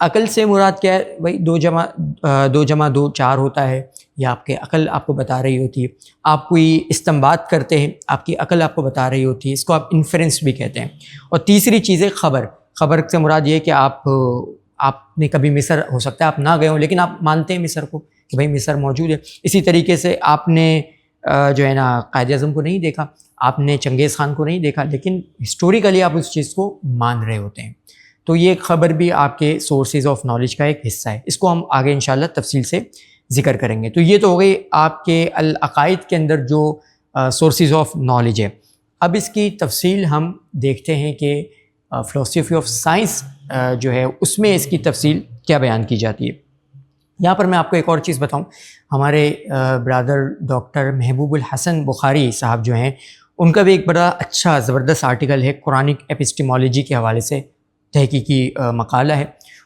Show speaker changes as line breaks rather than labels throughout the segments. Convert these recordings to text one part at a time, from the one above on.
عقل سے مراد کیا ہے؟ بھائی 2 + 2 = 4 ہوتا ہے، یا آپ کے عقل آپ کو بتا رہی ہوتی ہے. آپ کوئی استنباط کرتے ہیں، آپ کی عقل آپ کو بتا رہی ہوتی ہے، اس کو آپ انفرنس بھی کہتے ہیں. اور تیسری چیز ہے خبر سے مراد یہ ہے کہ آپ نے کبھی مصر، ہو سکتا ہے آپ نہ گئے ہوں لیکن آپ مانتے ہیں مصر کو کہ بھائی مصر موجود ہے. اسی طریقے سے آپ نے جو ہے نا قائد اعظم کو نہیں دیکھا، آپ نے چنگیز خان کو نہیں دیکھا، لیکن ہسٹوریکلی آپ اس چیز کو مان رہے ہوتے ہیں. تو یہ خبر بھی آپ کے سورسز آف نالج کا ایک حصہ ہے. اس کو ہم آگے انشاءاللہ تفصیل سے ذکر کریں گے. تو یہ تو ہو گئی آپ کے العقائد کے اندر جو سورسز آف نالج ہے. اب اس کی تفصیل ہم دیکھتے ہیں کہ فلسفی آف سائنس جو ہے اس میں اس کی تفصیل کیا بیان کی جاتی ہے. یہاں پر میں آپ کو ایک اور چیز بتاؤں. ہمارے برادر ڈاکٹر محبوب الحسن بخاری صاحب جو ہیں، ان کا بھی ایک بڑا اچھا زبردست آرٹیکل ہے قرآنک ایپسٹیمالوجی کے حوالے سے، تحقیقی مقالہ ہے،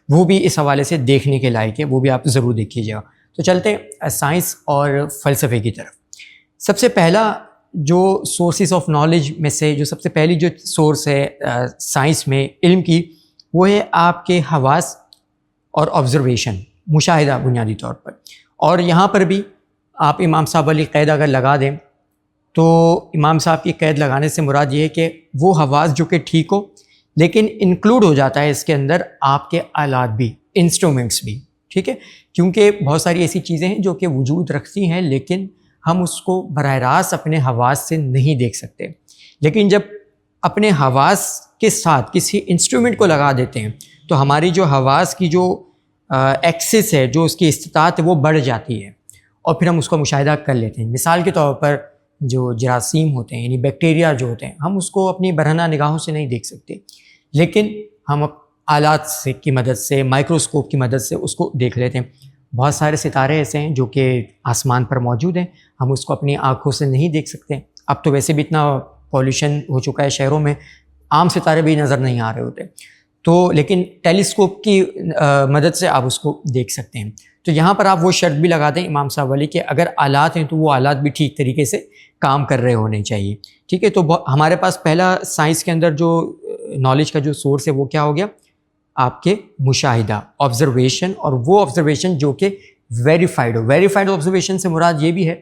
وہ بھی اس حوالے سے دیکھنے کے لائق ہے، وہ بھی آپ ضرور دیکھیے گا. تو چلتے ہیں سائنس اور فلسفے کی طرف. سب سے پہلا جو سورسز آف نالج میں سے جو سب سے پہلی جو سورس ہے سائنس میں علم کی، وہ ہے آپ کے حواس اور آبزرویشن، مشاہدہ بنیادی طور پر. اور یہاں پر بھی آپ امام صاحب والی قید اگر لگا دیں تو امام صاحب کی قید لگانے سے مراد یہ ہے کہ وہ حواس جو کہ ٹھیک ہو، لیکن انکلوڈ ہو جاتا ہے اس کے اندر آپ کے آلات بھی، انسٹرومنٹس بھی. ٹھیک ہے، کیونکہ بہت ساری ایسی چیزیں ہیں جو کہ وجود رکھتی ہیں لیکن ہم اس کو براہ راست اپنے حواس سے نہیں دیکھ سکتے. لیکن جب اپنے حواس کے ساتھ کسی انسٹرومنٹ کو لگا دیتے ہیں تو ہماری جو حواس کی جو ایکسس ہے، جو اس کی استطاعت ہے، وہ بڑھ جاتی ہے اور پھر ہم اس کو مشاہدہ کر لیتے ہیں. مثال کے طور پر جو جراثیم ہوتے ہیں، یعنی بیکٹیریا جو ہوتے ہیں، ہم اس کو اپنی برہنہ نگاہوں سے نہیں دیکھ سکتے، لیکن ہم آلات سے کی مدد سے، مائکروسکوپ کی مدد سے اس کو دیکھ لیتے ہیں. بہت سارے ستارے ایسے ہیں جو کہ آسمان پر موجود ہیں، ہم اس کو اپنی آنکھوں سے نہیں دیکھ سکتے. اب تو ویسے بھی اتنا پالوشن ہو چکا ہے شہروں میں، عام ستارے بھی نظر نہیں آ رہے ہوتے، تو لیکن ٹیلیسکوپ کی مدد سے آپ اس کو دیکھ سکتے ہیں. تو یہاں پر آپ وہ شرط بھی لگا دیں امام صاحب والی کہ اگر آلات ہیں تو وہ آلات بھی ٹھیک طریقے سے کام کر رہے ہونے چاہیے. ٹھیک ہے، تو ہمارے پاس پہلا سائنس کے اندر جو نالج کا جو سورس ہے وہ کیا ہو گیا؟ آپ کے مشاہدہ، آبزرویشن، اور وہ آبزرویشن جو کہ ویریفائڈ ہو. ویریفائڈ آبزرویشن سے مراد یہ بھی ہے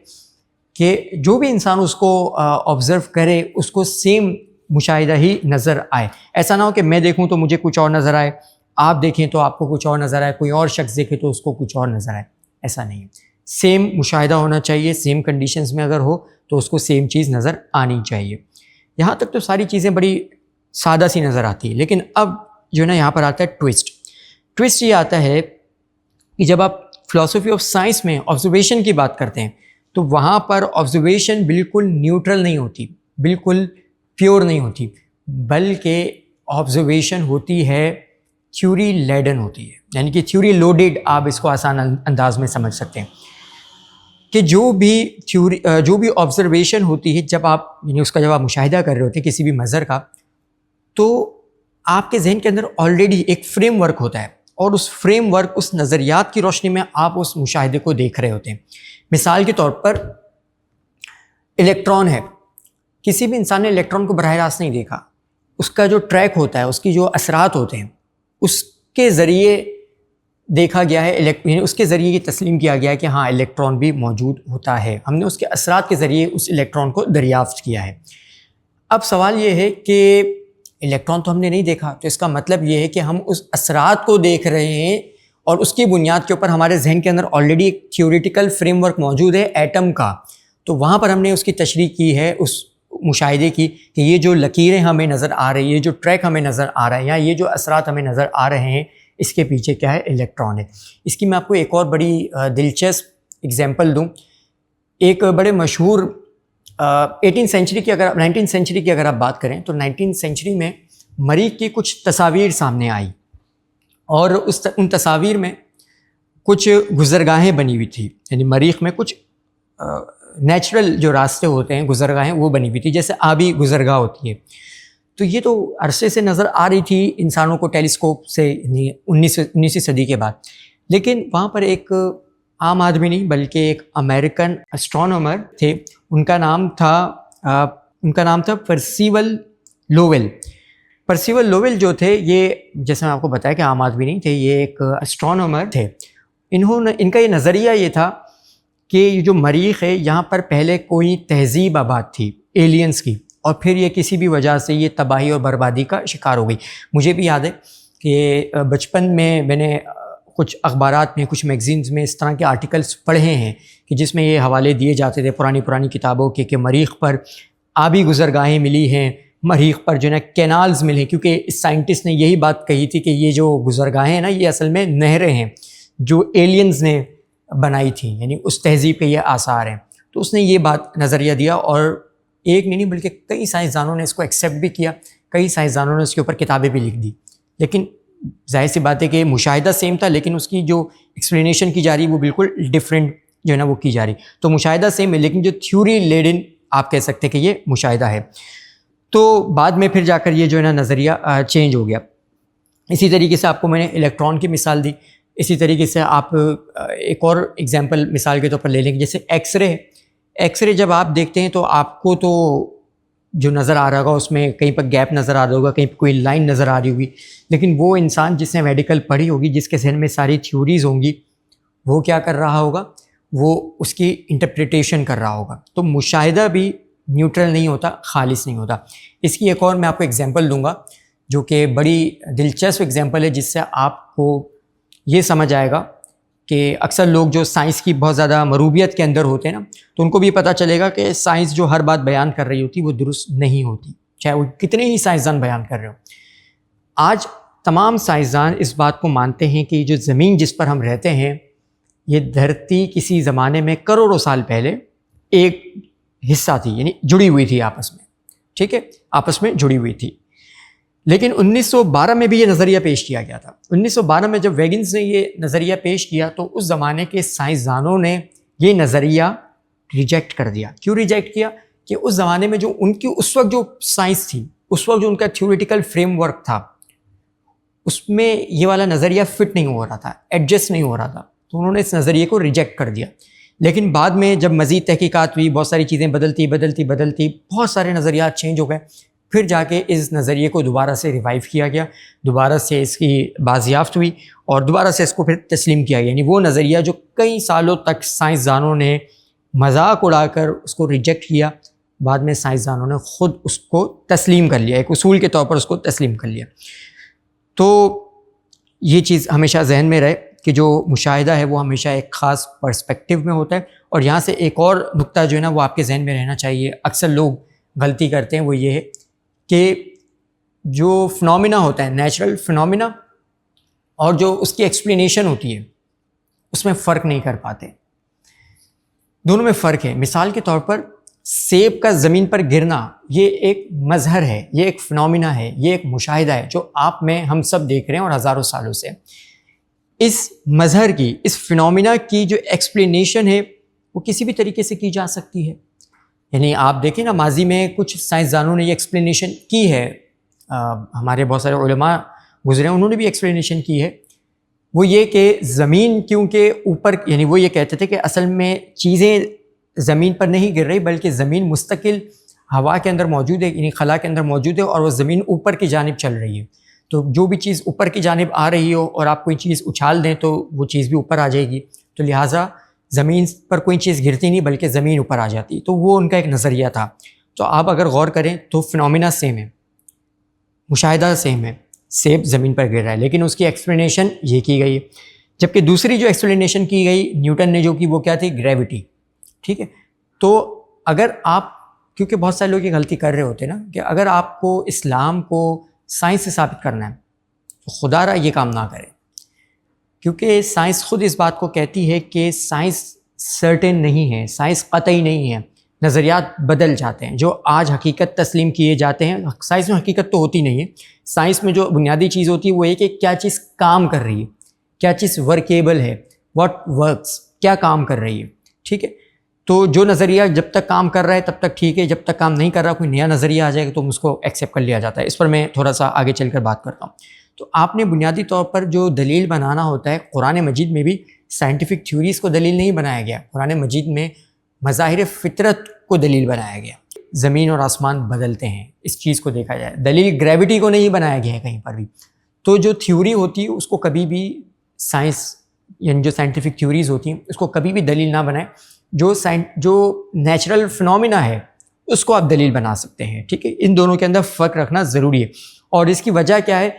کہ جو بھی انسان اس کو آبزرو کرے اس کو سیم مشاہدہ ہی نظر آئے. ایسا نہ ہو کہ میں دیکھوں تو مجھے کچھ اور نظر آئے، آپ دیکھیں تو آپ کو کچھ اور نظر آئے، کوئی اور شخص دیکھے تو اس کو کچھ اور نظر آئے. ایسا نہیں ہے، سیم مشاہدہ ہونا چاہیے. سیم کنڈیشنز میں اگر ہو تو اس کو سیم چیز نظر آنی چاہیے. یہاں تک تو ساری چیزیں بڑی سادہ سی نظر آتی ہے. لیکن اب جو ہے نا یہاں پر آتا ہے ٹوسٹ یہ آتا ہے کہ جب آپ فلسفی آف سائنس میں آبزرویشن کی بات کرتے ہیں تو وہاں پر آبزرویشن بالکل نیوٹرل نہیں ہوتی، بالکل پیور نہیں ہوتی، بلکہ آبزرویشن ہوتی ہے تھیوری لیڈن ہوتی ہے. یعنی کہ تھیوری لوڈیڈ، آپ اس کو آسان انداز میں سمجھ سکتے ہیں کہ جو بھی آبزرویشن ہوتی ہے، جب آپ یعنی اس کا جب آپ مشاہدہ کر رہے ہوتے ہیں کسی بھی منظر کا، تو آپ کے ذہن کے اندر آلریڈی ایک فریم ورک ہوتا ہے اور اس فریم ورک، اس نظریات کی روشنی میں آپ اس مشاہدے کو دیکھ رہے ہوتے ہیں. مثال کے طور پر الیکٹران ہے، کسی بھی انسان نے الیکٹران کو براہ راست نہیں دیکھا، اس کا جو ٹریک ہوتا ہے، اس کی جو اثرات ہوتے ہیں، اس کے ذریعے دیکھا گیا ہے، یعنی اس کے ذریعے یہ تسلیم کیا گیا ہے کہ ہاں الیکٹران بھی موجود ہوتا ہے. ہم نے اس کے اثرات کے ذریعے اس الیکٹران کو دریافت کیا ہے. اب سوال یہ ہے کہ الیکٹران تو ہم نے نہیں دیکھا، تو اس کا مطلب یہ ہے کہ ہم اس اثرات کو دیکھ رہے ہیں اور اس کی بنیاد کے اوپر ہمارے ذہن کے اندر آلریڈی ایک تھیوریٹیکل فریم ورک موجود ہے ایٹم کا. تو وہاں پر ہم نے اس کی تشریح کی ہے، اس مشاہدے کی، کہ یہ جو لکیریں ہمیں نظر آ رہی ہیں، یہ جو ٹریک ہمیں نظر آ رہا ہے، یا یہ جو اثرات ہمیں نظر آ رہے ہیں، اس کے پیچھے کیا ہے؟ الیکٹران ہے. اس کی میں آپ کو ایک اور بڑی دلچسپ اگزامپل دوں. ایک بڑے مشہور 19 سینچری کی اگر آپ بات کریں تو 19 سینچری میں مریخ کی کچھ تصاویر سامنے آئی، اور ان تصاویر میں کچھ گزرگاہیں بنی ہوئی تھی. یعنی مریخ میں کچھ نیچرل جو راستے ہوتے ہیں، گزرگاہیں، وہ بنی ہوئی تھی، جیسے آبی گزرگاہ ہوتی ہے. تو یہ تو عرصے سے نظر آ رہی تھی انسانوں کو ٹیلیسکوپ سے، 19ویں صدی کے بعد. لیکن وہاں پر ایک عام آدمی نہیں بلکہ ایک امریکن اسٹرونومر تھے، ان کا نام تھا پرسیول لوویل. پرسیول لوول جو تھے یہ جیسے میں آپ کو بتایا کہ عام آدمی نہیں تھے، یہ ایک اسٹرانومر تھے. ان کا یہ نظریہ یہ تھا کہ یہ جو مریخ ہے یہاں پر پہلے کوئی تہذیب آباد تھی ایلینز کی، اور پھر یہ کسی بھی وجہ سے یہ تباہی اور بربادی کا شکار ہو گئی. مجھے بھی یاد ہے کہ بچپن میں نے کچھ اخبارات میں، کچھ میگزینز میں اس طرح کے آرٹیکلس پڑھے ہیں کہ جس میں یہ حوالے دیے جاتے تھے پرانی کتابوں کے کہ مریخ پر آبی گزرگاہیں ملی ہیں، مریخ پر جو ہے نا کینالز ملے، کیونکہ اس سائنٹسٹ نے یہی بات کہی تھی کہ یہ جو گزرگاہیں ہیں نا یہ اصل میں نہریں ہیں جو ایلینز نے بنائی تھیں، یعنی اس تہذیب کے یہ آثار ہیں. تو اس نے یہ بات نظریہ دیا، اور ایک نہیں بلکہ کئی سائنسدانوں نے اس کو ایکسیپٹ بھی کیا، کئی سائنسدانوں نے اس کے اوپر کتابیں بھی لکھ دی. لیکن ظاہر سی بات ہے کہ مشاہدہ سیم تھا، لیکن اس کی جو ایکسپلینیشن کی جا رہی وہ بالکل ڈفرینٹ جو ہے نا وہ کی جا رہی. تو مشاہدہ سیم ہے، لیکن جو تھیوری لیڈن آپ کہہ سکتے کہ یہ مشاہدہ ہے. تو بعد میں پھر جا کر یہ جو ہے نا نظریہ چینج ہو گیا. اسی طریقے سے آپ کو میں نے الیکٹران کی مثال دی، اسی طریقے سے آپ ایک اور ایگزامپل مثال کے طور پر لے لیں گے، جیسے ایکس رے. ایکس رے جب آپ دیکھتے ہیں تو آپ کو تو جو نظر آ رہا ہوگا اس میں کہیں پر گیپ نظر آ رہا ہوگا، کہیں پر کوئی لائن نظر آ رہی ہوگی، لیکن وہ انسان جس نے میڈیکل پڑھی ہوگی، جس کے ذہن میں ساری تھیوریز ہوں گی، وہ کیا کر رہا ہوگا؟ وہ اس کی انٹرپریٹیشن کر رہا ہوگا. تو مشاہدہ بھی نیوٹرل نہیں ہوتا، خالص نہیں ہوتا. اس کی ایک اور میں آپ کو ایگزامپل دوں گا جو کہ بڑی دلچسپ ایگزامپل ہے، جس سے آپ کو یہ سمجھ آئے گا کہ اکثر لوگ جو سائنس کی بہت زیادہ مروبیت کے اندر ہوتے ہیں نا، تو ان کو بھی پتہ چلے گا کہ سائنس جو ہر بات بیان کر رہی ہوتی وہ درست نہیں ہوتی، چاہے وہ کتنے ہی سائنسدان بیان کر رہے ہو. آج تمام سائنسدان اس بات کو مانتے ہیں کہ جو زمین جس پر ہم رہتے ہیں، یہ دھرتی کسی زمانے میں کروڑوں سال پہلے ایک حصہ تھی، یعنی جڑی ہوئی تھی آپس میں، ٹھیک ہے، آپس میں جڑی ہوئی تھی. لیکن 1912 میں بھی یہ نظریہ پیش کیا گیا تھا. 1912 میں جب ویگنز نے یہ نظریہ پیش کیا تو اس زمانے کے سائنسدانوں نے یہ نظریہ ریجیکٹ کر دیا. کیوں ریجیکٹ کیا؟ کہ اس زمانے میں جو ان کی اس وقت جو سائنس تھی، اس وقت جو ان کا تھیوریٹیکل فریم ورک تھا، اس میں یہ والا نظریہ فٹ نہیں ہو رہا تھا، ایڈجسٹ نہیں ہو رہا تھا، تو انہوں نے اس نظریے کو ریجیکٹ کر دیا. لیکن بعد میں جب مزید تحقیقات ہوئی، بہت ساری چیزیں بدلتی بہت سارے نظریات چینج ہو گئے، پھر جا کے اس نظریے کو دوبارہ سے ریوائیو کیا گیا، دوبارہ سے اس کی بازیافت ہوئی، اور دوبارہ سے اس کو پھر تسلیم کیا گیا. یعنی وہ نظریہ جو کئی سالوں تک سائنسدانوں نے مذاق اڑا کر اس کو ریجیکٹ کیا، بعد میں سائنسدانوں نے خود اس کو تسلیم کر لیا، ایک اصول کے طور پر اس کو تسلیم کر لیا. تو یہ چیز ہمیشہ ذہن میں رہے کہ جو مشاہدہ ہے وہ ہمیشہ ایک خاص پرسپیکٹیو میں ہوتا ہے. اور یہاں سے ایک اور نقطہ جو ہے نا وہ آپ کے ذہن میں رہنا چاہیے، اکثر لوگ غلطی کرتے ہیں، وہ یہ ہے کہ جو فنومینا ہوتا ہے، نیچرل فنومینا، اور جو اس کی ایکسپلینیشن ہوتی ہے اس میں فرق نہیں کر پاتے. دونوں میں فرق ہے. مثال کے طور پر سیب کا زمین پر گرنا یہ ایک مظہر ہے، یہ ایک فنومینا ہے، یہ ایک مشاہدہ ہے جو آپ میں ہم سب دیکھ رہے ہیں اور ہزاروں سالوں سے. اس مظہر کی، اس فنومینا کی جو ایکسپلینیشن ہے وہ کسی بھی طریقے سے کی جا سکتی ہے. یعنی آپ دیکھیں نا، ماضی میں کچھ سائنسدانوں نے یہ ایکسپلینیشن کی ہے، ہمارے بہت سارے علماء گزرے ہیں، انہوں نے بھی ایکسپلینیشن کی ہے. وہ یہ کہ زمین کیونکہ اوپر، یعنی وہ یہ کہتے تھے کہ اصل میں چیزیں زمین پر نہیں گر رہی بلکہ زمین مستقل ہوا کے اندر موجود ہے، یعنی خلا کے اندر موجود ہے، اور وہ زمین اوپر کی جانب چل رہی ہے. تو جو بھی چیز اوپر کی جانب آ رہی ہو اور آپ کوئی چیز اچھال دیں تو وہ چیز بھی اوپر آ جائے گی، تو لہٰذا زمین پر کوئی چیز گرتی نہیں بلکہ زمین اوپر آ جاتی. تو وہ ان کا ایک نظریہ تھا. تو آپ اگر غور کریں تو فنومینا سیم ہے، مشاہدہ سیم ہے، سیب زمین پر گر رہا ہے، لیکن اس کی ایکسپلینیشن یہ کی گئی ہے. جبکہ دوسری جو ایکسپلینیشن کی گئی نیوٹن نے جو کی وہ کیا تھی؟ گریوٹی. ٹھیک ہے. تو اگر آپ، کیونکہ بہت سارے لوگ یہ غلطی کر رہے ہوتے ہیں نا کہ اگر آپ کو اسلام کو سائنس سے ثابت کرنا ہے تو خدا را یہ کام نہ کریں، کیونکہ سائنس خود اس بات کو کہتی ہے کہ سائنس سرٹن نہیں ہے، سائنس قطعی نہیں ہے، نظریات بدل جاتے ہیں. جو آج حقیقت تسلیم کیے جاتے ہیں، سائنس میں حقیقت تو ہوتی نہیں ہے. سائنس میں جو بنیادی چیز ہوتی ہے وہ یہ کہ کیا چیز کام کر رہی ہے، کیا چیز ورکیبل ہے، واٹ ورکس، کیا کام کر رہی ہے. ٹھیک ہے. تو جو نظریہ جب تک کام کر رہا ہے تب تک ٹھیک ہے، جب تک کام نہیں کر رہا کوئی نیا نظریہ آ جائے گا تو اس کو ایکسیپٹ کر لیا جاتا ہے. اس پر میں تھوڑا سا آگے چل کر بات کرتا ہوں. تو آپ نے بنیادی طور پر جو دلیل بنانا ہوتا ہے، قرآن مجید میں بھی سائنٹیفک تھیوریز کو دلیل نہیں بنایا گیا، قرآن مجید میں مظاہر فطرت کو دلیل بنایا گیا. زمین اور آسمان بدلتے ہیں، اس چیز کو دیکھا جائے. دلیل گریوٹی کو نہیں بنایا گیا ہے کہیں پر بھی. تو جو تھیوری ہوتی ہے اس کو کبھی بھی سائنس یعنی جو سائنٹیفک تھیوریز ہوتی ہیں اس کو کبھی بھی دلیل نہ بنائیں. جو نیچرل فنومینا ہے اس کو آپ دلیل بنا سکتے ہیں. ٹھیک ہے، ان دونوں کے اندر فرق رکھنا ضروری ہے. اور اس کی وجہ کیا ہے،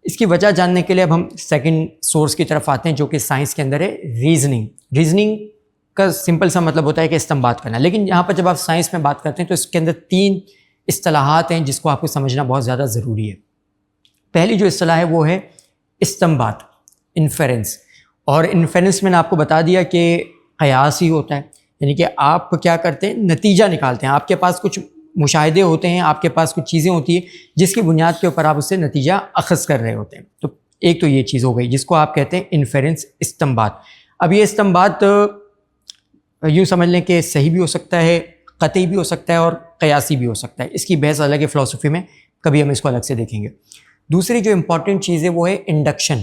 اس کی وجہ جاننے کے لیے اب ہم سیکنڈ سورس کی طرف آتے ہیں جو کہ سائنس کے اندر ہے ریزننگ. ریزننگ کا سمپل سا مطلب ہوتا ہے کہ استنباط کرنا. لیکن یہاں پر جب آپ سائنس میں بات کرتے ہیں تو اس کے اندر 3 اصطلاحات ہیں جس کو آپ کو سمجھنا بہت زیادہ ضروری ہے. پہلی جو اصطلاح ہے وہ ہے استنباط، انفیرنس. اور انفیرنس میں نے آپ کو بتا دیا کہ قیاس ہی ہوتا ہے، یعنی کہ آپ کیا کرتے ہیں، نتیجہ نکالتے ہیں. آپ کے پاس کچھ مشاہدے ہوتے ہیں، آپ کے پاس کچھ چیزیں ہوتی ہیں جس کی بنیاد کے اوپر آپ اس سے نتیجہ اخذ کر رہے ہوتے ہیں. تو ایک تو یہ چیز ہو گئی جس کو آپ کہتے ہیں انفیرنس، استنباط. اب یہ استنباط یوں سمجھ لیں کہ صحیح بھی ہو سکتا ہے، قطعی بھی ہو سکتا ہے اور قیاسی بھی ہو سکتا ہے. اس کی بحث الگ ہے فلسفی میں، کبھی ہم اس کو الگ سے دیکھیں گے. دوسری جو امپورٹنٹ چیز ہے وہ ہے انڈکشن.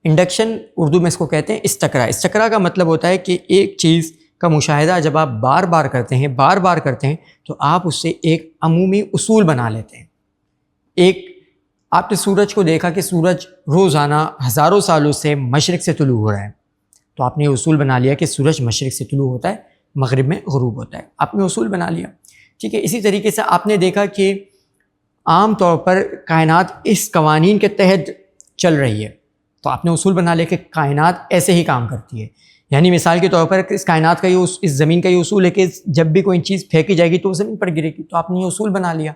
انڈکشن اردو میں اس کو کہتے ہیں استقرا. استقرا کا مطلب ہوتا ہے کہ ایک چیز کا مشاہدہ جب آپ بار بار کرتے ہیں تو آپ اس سے ایک عمومی اصول بنا لیتے ہیں. آپ نے سورج کو دیکھا کہ سورج روزانہ ہزاروں سالوں سے مشرق سے طلوع ہو رہا ہے، تو آپ نے یہ اصول بنا لیا کہ سورج مشرق سے طلوع ہوتا ہے، مغرب میں غروب ہوتا ہے. آپ نے اصول بنا لیا. ٹھیک ہے، اسی طریقے سے آپ نے دیکھا کہ عام طور پر کائنات اس قوانین کے تحت چل رہی ہے، تو آپ نے اصول بنا لیا کہ کائنات ایسے ہی کام کرتی ہے. یعنی مثال کے طور پر اس کائنات کا اس زمین کا یہ اصول ہے کہ جب بھی کوئی چیز پھینکی جائے گی تو زمین پر گرے گی، تو آپ نے یہ اصول بنا لیا.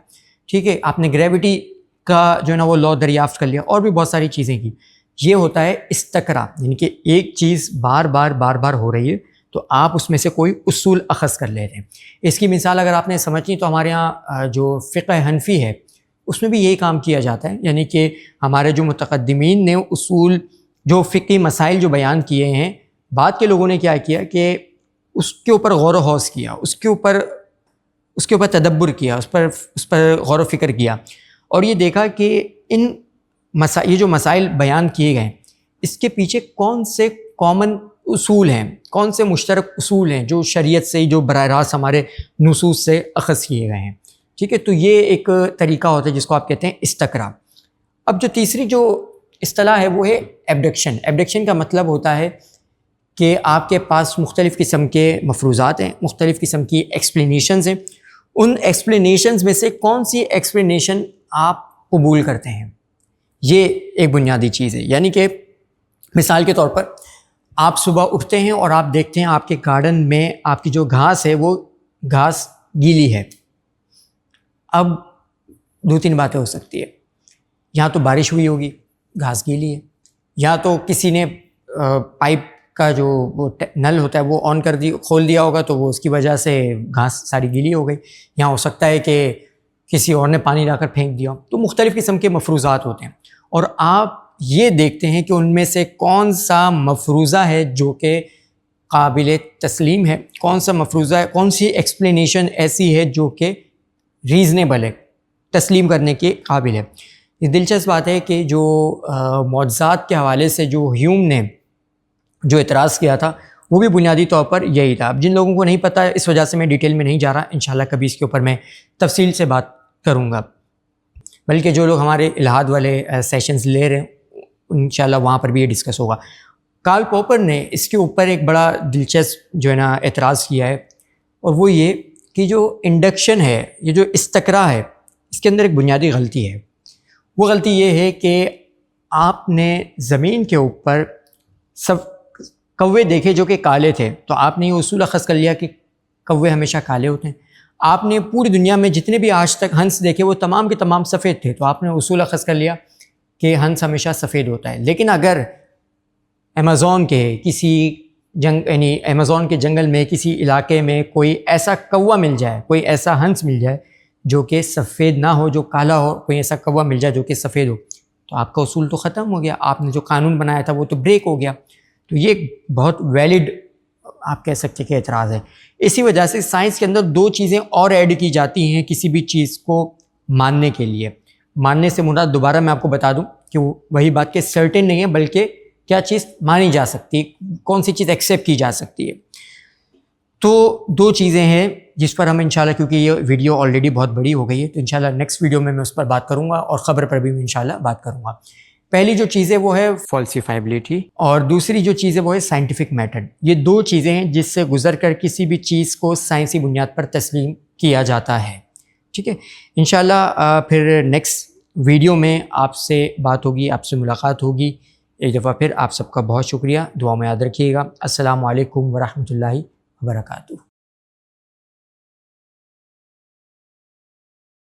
ٹھیک ہے، آپ نے گریوٹی کا جو ہے نا وہ لا دریافت کر لیا، اور بھی بہت ساری چیزیں کی. یہ ہوتا ہے استقرا، یعنی کہ ایک چیز بار بار ہو رہی ہے تو آپ اس میں سے کوئی اصول اخذ کر لے رہے ہیں. اس کی مثال اگر آپ نے سمجھنی تو ہمارے ہاں جو فقہ حنفی ہے اس میں بھی یہی کام کیا جاتا ہے. یعنی کہ ہمارے جو متقدمین نے اصول جو فقہی مسائل جو بیان کیے ہیں، بعد کے لوگوں نے کیا کیا کہ اس کے اوپر غور و خوض کیا، اس کے اوپر تدبر کیا، اس پر غور و فکر کیا، اور یہ دیکھا کہ یہ جو مسائل بیان کیے گئے اس کے پیچھے کون سے کامن اصول ہیں، کون سے مشترک اصول ہیں جو شریعت سے جو براہ راست ہمارے نصوص سے اخذ کیے گئے ہیں. ٹھیک ہے، تو یہ ایک طریقہ ہوتا ہے جس کو آپ کہتے ہیں استقرا. اب جو تیسری جو اصطلاح ہے وہ ہے ایبڈکشن. ایبڈکشن کا مطلب ہوتا ہے کہ آپ کے پاس مختلف قسم کے مفروضات ہیں، مختلف قسم کی ایکسپلینیشنز ہیں. ان ایکسپلینیشنز میں سے کون سی ایکسپلینیشن آپ قبول کرتے ہیں، یہ ایک بنیادی چیز ہے. یعنی کہ مثال کے طور پر آپ صبح اٹھتے ہیں اور آپ دیکھتے ہیں آپ کے گارڈن میں آپ کی جو گھاس ہے وہ گھاس گیلی ہے. اب 2-3 باتیں ہو سکتی ہے، یا تو بارش ہوئی ہوگی، گھاس گیلی ہے، یا تو کسی نے پائپ کا جو وہ نل ہوتا ہے وہ آن کھول دیا ہوگا تو وہ اس کی وجہ سے گھاس ساری گیلی ہو گئی، یا ہو سکتا ہے کہ کسی اور نے پانی لا کر پھینک دیا. تو مختلف قسم کے مفروضات ہوتے ہیں اور آپ یہ دیکھتے ہیں کہ ان میں سے کون سا مفروضہ ہے جو کہ قابل تسلیم ہے، کون سا مفروضہ ہے، کون سی ایکسپلینیشن ایسی ہے جو کہ ریزنیبل ہے، تسلیم کرنے کے قابل ہے. یہ دلچسپ بات ہے کہ جو معجزات کے حوالے سے جو ہیوم نے جو اعتراض کیا تھا وہ بھی بنیادی طور پر یہی تھا. اب جن لوگوں کو نہیں پتہ ہے اس وجہ سے میں ڈیٹیل میں نہیں جا رہا، انشاءاللہ کبھی اس کے اوپر میں تفصیل سے بات کروں گا. بلکہ جو لوگ ہمارے الہاد والے سیشنز لے رہے ہیں انشاءاللہ وہاں پر بھی یہ ڈسکس ہوگا. کارل پوپر نے اس کے اوپر ایک بڑا دلچسپ جو ہے نا اعتراض کیا ہے، اور وہ یہ کہ جو انڈکشن ہے، یہ جو استقرا ہے، اس کے اندر ایک بنیادی غلطی ہے. وہ غلطی یہ ہے کہ آپ نے زمین کے اوپر سب کوے دیکھے جو کہ کالے تھے، تو آپ نے یہ اصول اخذ کر لیا کہ کوے ہمیشہ کالے ہوتے ہیں. آپ نے پوری دنیا میں جتنے بھی آج تک ہنس دیکھے وہ تمام کے تمام سفید تھے، تو آپ نے اصول اخذ کر لیا کہ ہنس ہمیشہ سفید ہوتا ہے. لیکن اگر ایمیزون کے یعنی ایمیزون کے جنگل میں کسی علاقے میں کوئی ایسا کوا مل جائے، کوئی ایسا ہنس مل جائے جو کہ سفید نہ ہو، جو کالا ہو، کوئی ایسا کوا مل جائے جو کہ سفید ہو، تو آپ کا اصول تو ختم ہو گیا، آپ نے جو قانون بنایا تھا وہ تو بریک ہو گیا. تو یہ ایک بہت ویلڈ آپ کہہ سکتے کہ اعتراض ہے. اسی وجہ سے سائنس کے اندر 2 چیزیں اور ایڈ کی جاتی ہیں کسی بھی چیز کو ماننے کے لیے. ماننے سے مراد دوبارہ میں آپ کو بتا دوں کہ وہی بات کہ سرٹن نہیں ہے، بلکہ کیا چیز مانی جا سکتی ہے، کون سی چیز ایکسیپٹ کی جا سکتی ہے. تو دو چیزیں ہیں جس پر ہم انشاءاللہ، کیونکہ یہ ویڈیو آلریڈی بہت بڑی ہو گئی ہے، تو انشاءاللہ نیکسٹ ویڈیو میں اس پر بات کروں گا، اور خبر پر بھی انشاءاللہ بات کروں گا۔ پہلی جو چیز ہے وہ ہے فالسیفائبلٹی، اور دوسری جو چیز ہے وہ ہے سائنٹیفک میتھڈ۔ یہ دو چیزیں ہیں جس سے گزر کر کسی بھی چیز کو سائنسی بنیاد پر تسلیم کیا جاتا ہے، ٹھیک ہے۔ انشاءاللہ پھر نیکسٹ ویڈیو میں آپ سے بات ہوگی، آپ سے ملاقات ہوگی۔ ایک دفعہ پھر آپ سب کا بہت شکریہ، دعا میں یاد رکھیے گا۔ السلام علیکم ورحمۃ اللہ وبرکاتہ۔